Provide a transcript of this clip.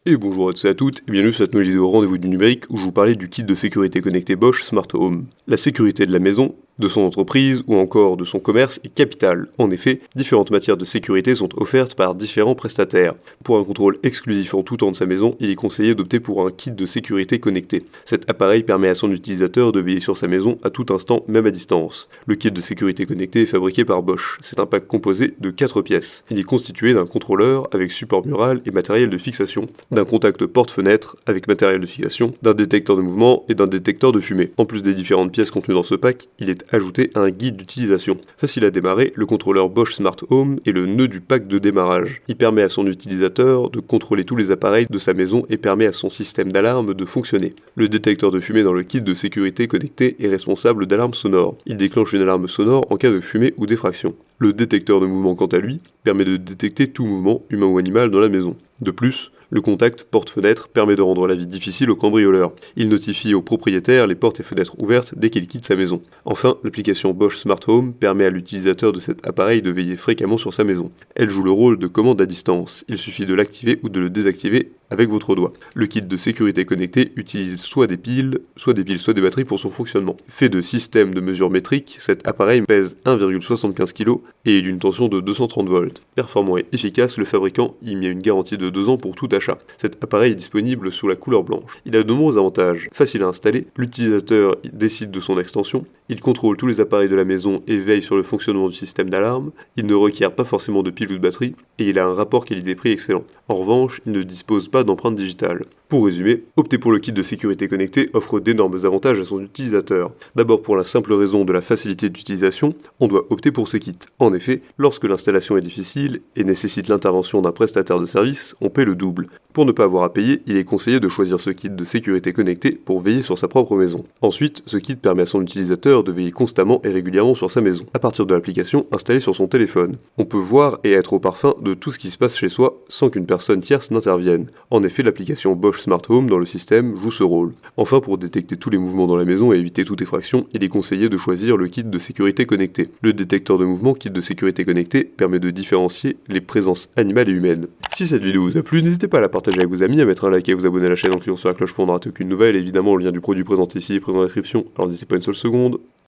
Et bonjour à tous et à toutes, et bienvenue sur cette nouvelle vidéo rendez-vous du numérique où je vous parlais du kit de sécurité connecté Bosch Smart Home. La sécurité de la maison, de son entreprise ou encore de son commerce est capitale. En effet, différentes matières de sécurité sont offertes par différents prestataires. Pour un contrôle exclusif en tout temps de sa maison, il est conseillé d'opter pour un kit de sécurité connecté. Cet appareil permet à son utilisateur de veiller sur sa maison à tout instant, même à distance. Le kit de sécurité connecté est fabriqué par Bosch. C'est un pack composé de 4 pièces. Il est constitué d'un contrôleur avec support mural et matériel de fixation, d'un contact porte-fenêtre avec matériel de fixation, d'un détecteur de mouvement et d'un détecteur de fumée. En plus des différentes pièces contenues dans ce pack, il est ajouté un guide d'utilisation. Facile à démarrer, le contrôleur Bosch Smart Home est le nœud du pack de démarrage. Il permet à son utilisateur de contrôler tous les appareils de sa maison et permet à son système d'alarme de fonctionner. Le détecteur de fumée dans le kit de sécurité connecté est responsable d'alarmes sonores. Il déclenche une alarme sonore en cas de fumée ou d'effraction. Le détecteur de mouvement, quant à lui, permet de détecter tout mouvement, humain ou animal, dans la maison. De plus, le contact porte-fenêtre permet de rendre la vie difficile aux cambrioleurs. Il notifie au propriétaire les portes et fenêtres ouvertes dès qu'il quitte sa maison. Enfin, l'application Bosch Smart Home permet à l'utilisateur de cet appareil de veiller fréquemment sur sa maison. Elle joue le rôle de commande à distance. Il suffit de l'activer ou de le désactiver avec votre doigt. Le kit de sécurité connecté utilise soit des piles, soit des batteries pour son fonctionnement. Fait de systèmes de mesure métrique, cet appareil pèse 1,75 kg et est d'une tension de 230 volts. Performant et efficace, le fabricant y met une garantie de 2 ans pour tout achat. Cet appareil est disponible sous la couleur blanche. Il a de nombreux avantages. Facile à installer, l'utilisateur décide de son extension, il contrôle tous les appareils de la maison et veille sur le fonctionnement du système d'alarme, il ne requiert pas forcément de pile ou de batterie, et il a un rapport qualité-prix excellent. En revanche, il ne dispose pas d'empreinte digitale. Pour résumer, opter pour le kit de sécurité connecté offre d'énormes avantages à son utilisateur. D'abord pour la simple raison de la facilité d'utilisation, on doit opter pour ce kit. En effet, lorsque l'installation est difficile et nécessite l'intervention d'un prestataire de service, on paie le double. Pour ne pas avoir à payer, il est conseillé de choisir ce kit de sécurité connecté pour veiller sur sa propre maison. Ensuite, ce kit permet à son utilisateur de veiller constamment et régulièrement sur sa maison, à partir de l'application installée sur son téléphone. On peut voir et être au parfum de tout ce qui se passe chez soi sans qu'une personne tierce n'intervienne. En effet, l'application Bosch Smart Home dans le système joue ce rôle. Enfin, pour détecter tous les mouvements dans la maison et éviter toute effraction, il est conseillé de choisir le kit de sécurité connecté. Le détecteur de mouvement kit de sécurité connecté permet de différencier les présences animales et humaines. Si cette vidéo vous a plu, n'hésitez pas à la partager avec vos amis, à mettre un like et à vous abonner à la chaîne en cliquant sur la cloche pour ne rater aucune nouvelle. Et évidemment, le lien du produit présenté ici est présent dans la description, alors n'hésitez pas une seule seconde.